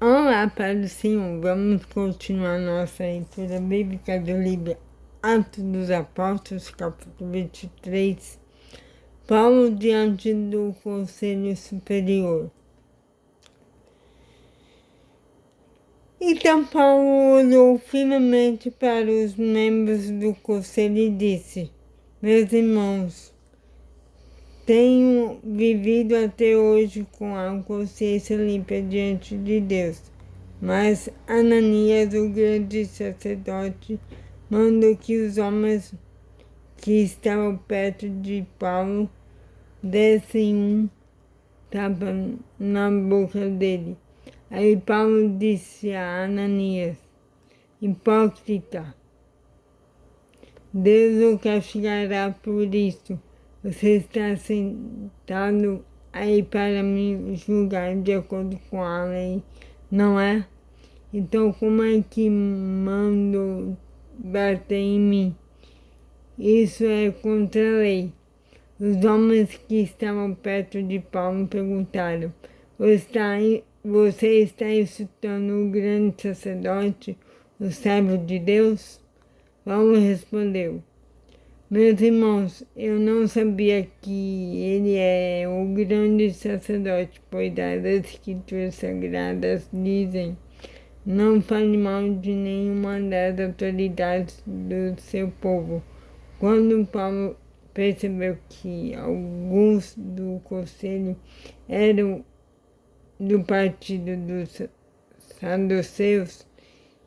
Olá, Pai do Senhor. Vamos continuar nossa leitura bíblica do livro Atos dos Apóstolos, capítulo 23. Paulo diante do Conselho Superior. Então Paulo olhou firmemente para os membros do conselho e disse: Meus irmãos, tenho vivido até hoje com a consciência limpa diante de Deus. Mas Ananias, o grande sacerdote, mandou que os homens que estavam perto de Paulo dessem um tapa na boca dele. Aí Paulo disse a Ananias: Hipócrita, Deus o castigará por isso. Você está sentado aí para me julgar de acordo com a lei, não é? Então como é que mando bater em mim? Isso é contra a lei. Os homens que estavam perto de Paulo perguntaram: Você está insultando o grande sacerdote, o servo de Deus? Paulo respondeu: Meus irmãos, eu não sabia que ele é o grande sacerdote, pois as escrituras sagradas dizem: Não fale mal de nenhuma das autoridades do seu povo. Quando Paulo percebeu que alguns do conselho eram do partido dos saduceus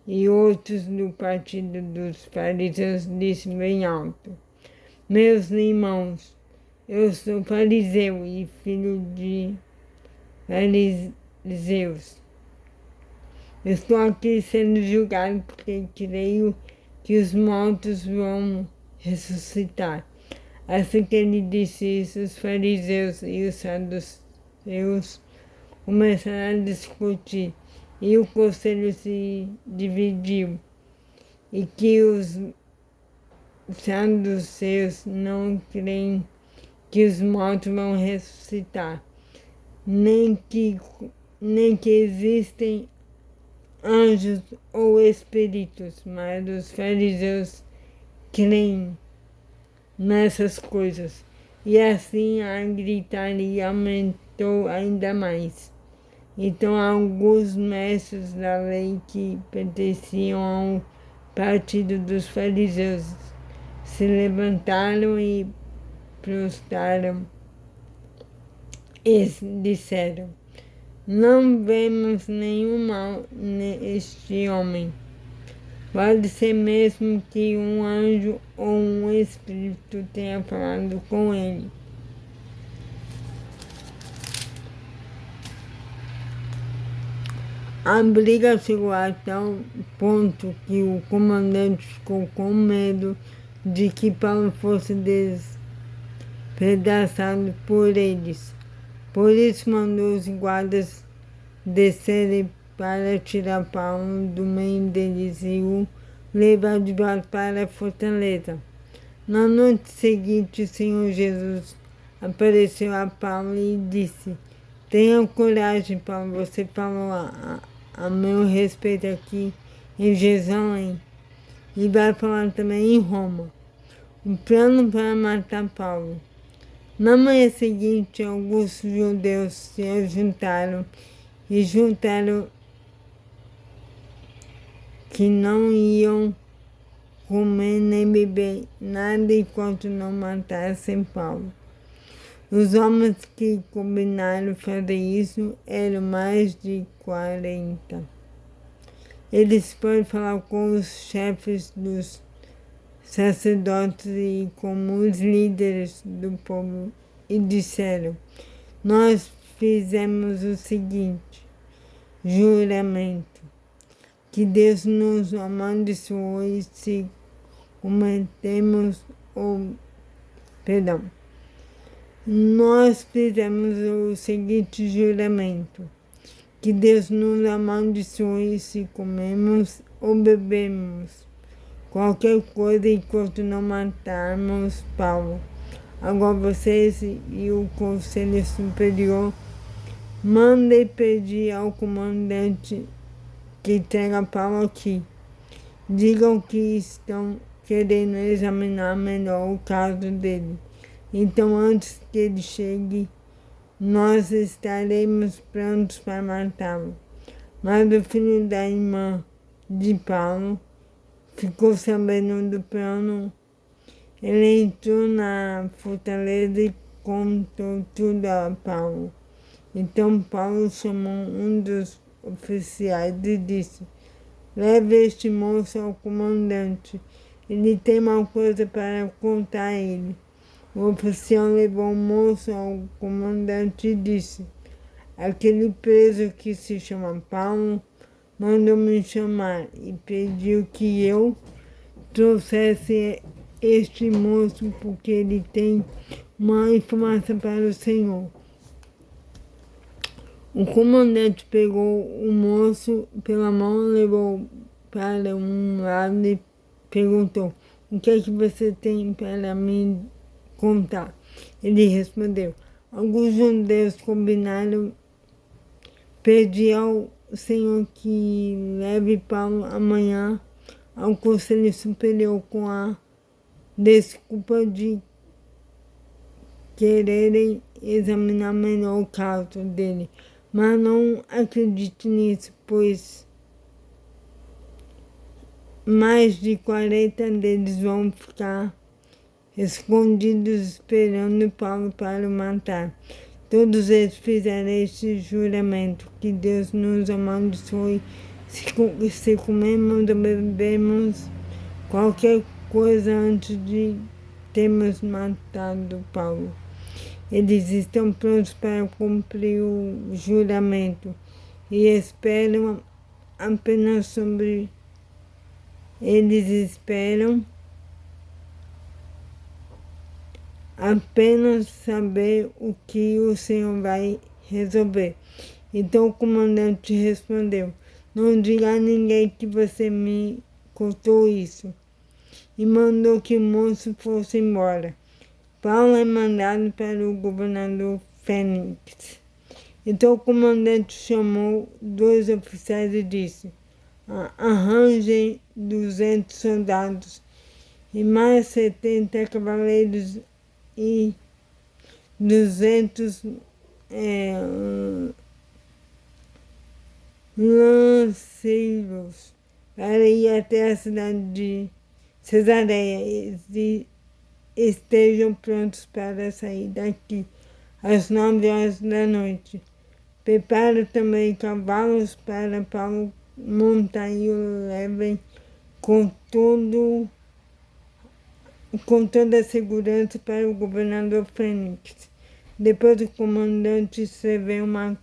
e outros do partido dos fariseus, disse bem alto: Meus irmãos, eu sou fariseu e filho de fariseus. Estou aqui sendo julgado porque creio que os mortos vão ressuscitar. Assim que ele disse isso, os fariseus e os saduceus começaram a discutir e o conselho se dividiu. E que os saduceus não creem que os mortos vão ressuscitar, nem que existem anjos ou espíritos, mas os fariseus creem nessas coisas. E assim a gritaria aumentou ainda mais. Então alguns mestres da lei que pertenciam ao partido dos fariseus se levantaram e prostraram e disseram: Não vemos nenhum mal neste homem. Pode ser mesmo que um anjo ou um espírito tenha falado com ele. A briga chegou a tal ponto que o comandante ficou com medo de que Paulo fosse despedaçado por eles. Por isso mandou os guardas descerem para tirar Paulo do meio deles e o levar de volta para a fortaleza. Na noite seguinte, o Senhor Jesus apareceu a Paulo e disse: Tenha coragem, Paulo, você falou a meu respeito aqui em Jerusalém e vai falar também em Roma. O plano para matar Paulo. Na manhã seguinte, alguns judeus se juntaram que não iam comer nem beber nada enquanto não matassem Paulo. Os homens que combinaram fazer isso eram mais de 40. Eles foram falar com os chefes dos sacerdotes e com os líderes do povo e disseram: Nós fizemos o seguinte juramento, que Deus nos amaldiçoou se cometemos Nós fizemos o seguinte juramento, que Deus nos amaldiçoe se comemos ou bebemos qualquer coisa enquanto não matarmos Paulo. Agora vocês e o Conselho Superior Mandem pedir ao comandante que traga Paulo aqui. Digam que estão querendo examinar melhor o caso dele. Então, antes que ele chegue, nós estaremos prontos para matá-lo. Mas o filho da irmã de Paulo ficou sabendo do plano. Ele entrou na fortaleza e contou tudo a Paulo. Então Paulo chamou um dos oficiais e disse: leve este moço ao comandante. Ele tem uma coisa para contar a ele. O oficial levou o moço ao comandante e disse: aquele preso que se chama Paulo mandou me chamar e pediu que eu trouxesse este moço porque ele tem uma informação para o Senhor. O comandante pegou o moço pela mão, levou para um lado e perguntou: o que é que você tem para me contar? Ele respondeu: alguns judeus combinaram pedir ao Senhor que leve Paulo amanhã ao Conselho Superior com a desculpa de quererem examinar melhor o caso dele. Mas não acredite nisso, pois mais de 40 deles vão ficar escondidos esperando Paulo para o matar. Todos eles fizeram este juramento, que Deus nos amaldiçoe se comermos ou bebemos qualquer coisa antes de termos matado Paulo. Eles estão prontos para cumprir o juramento e esperam apenas sobre... Eles esperam apenas saber o que o Senhor vai resolver. Então o comandante respondeu: não diga a ninguém que você me contou isso. E mandou que o moço fosse embora. Paulo é mandado para o governador Fênix. Então o comandante chamou 2 oficiais e disse: arranjem 200 soldados e mais 70 cavaleiros e 200 lanceiros para ir até a cidade de Cesareia e estejam prontos para sair daqui às 9 horas da noite. Prepare também cavalos para Paulo montar e o levem com toda a segurança para o governador Fênix. Depois o comandante escreveu uma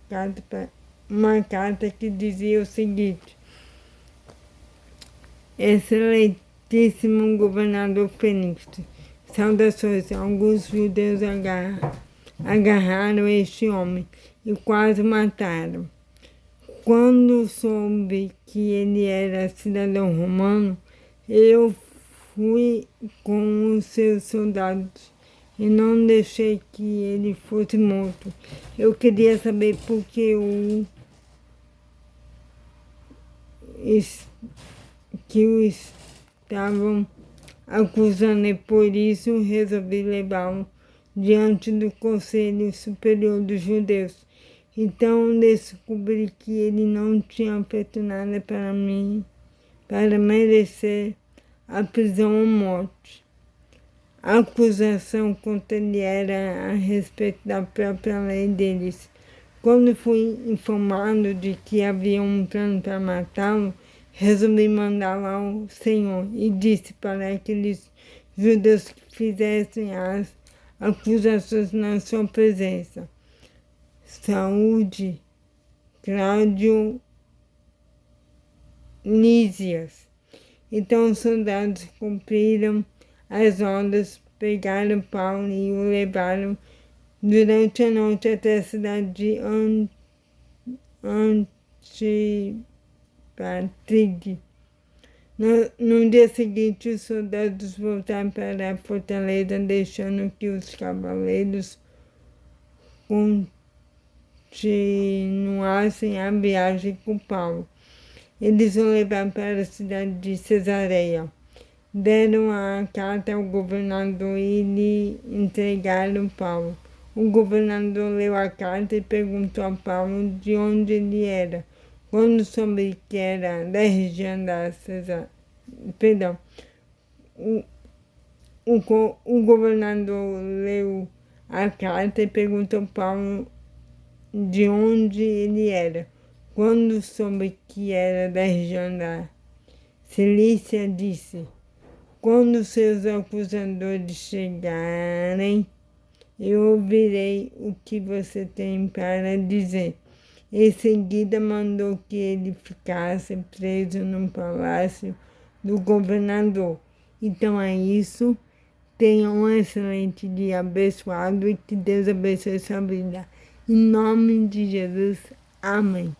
carta que dizia o seguinte: excelentíssimo governador Fênix, saudações. Alguns judeus agarraram este homem e quase mataram. Quando soube que ele era cidadão romano, eu fui com os seus soldados e não deixei que ele fosse morto. Eu queria saber por que o estavam acusando, e por isso resolvi levá-lo diante do Conselho Superior dos Judeus. Então descobri que ele não tinha feito nada para mim, para merecer a prisão ou morte. A acusação contra ele era a respeito da própria lei deles. Quando fui informado de que havia um plano para matá-lo, resolvi mandá-lo ao Senhor e disse para aqueles judeus que fizessem as acusações na sua presença. Saúde, Cláudio Lísias. Então os soldados cumpriram as ordens, pegaram Paulo e o levaram durante a noite até a cidade de Antipatrig. No dia seguinte, os soldados voltaram para a fortaleza, deixando que os cavaleiros continuassem a viagem com Paulo. Eles o levaram para a cidade de Cesareia. Deram a carta ao governador e lhe entregaram Paulo. O governador leu a carta e perguntou a Paulo de onde ele era. Quando soube que era da região da Cesareia, o governador leu a carta e perguntou a Paulo de onde ele era. Quando soube que era da região da Cilícia, disse: quando seus acusadores chegarem, eu ouvirei o que você tem para dizer. Em seguida, mandou que ele ficasse preso no palácio do governador. Então é isso. Tenha um excelente dia abençoado e que Deus abençoe sua vida. Em nome de Jesus. Amém.